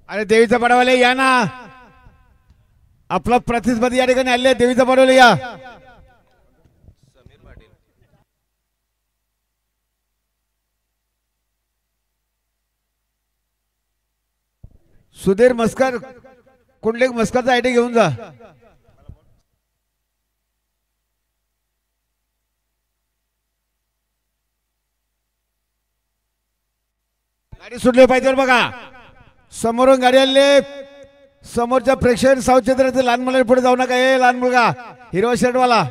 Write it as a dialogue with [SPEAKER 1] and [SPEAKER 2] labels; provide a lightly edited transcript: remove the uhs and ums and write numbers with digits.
[SPEAKER 1] अरे देवीचा पाडवाले या ना, आपला प्रतिस्पर्धी या ठिकाणी आले. देवीचा पाडवाले या. सुधीर मस्कर कुंडलिक मस्करचा आयडी घेऊन जा. गाडी सुटली पाहिजे बघा. समोरून गाडी आले. समोरच्या प्रेक्षक सावचंद्राचे लहान मुलांनी पुढे जाऊ नका. हे लहान मुलगा हिरवा शर्ट वाला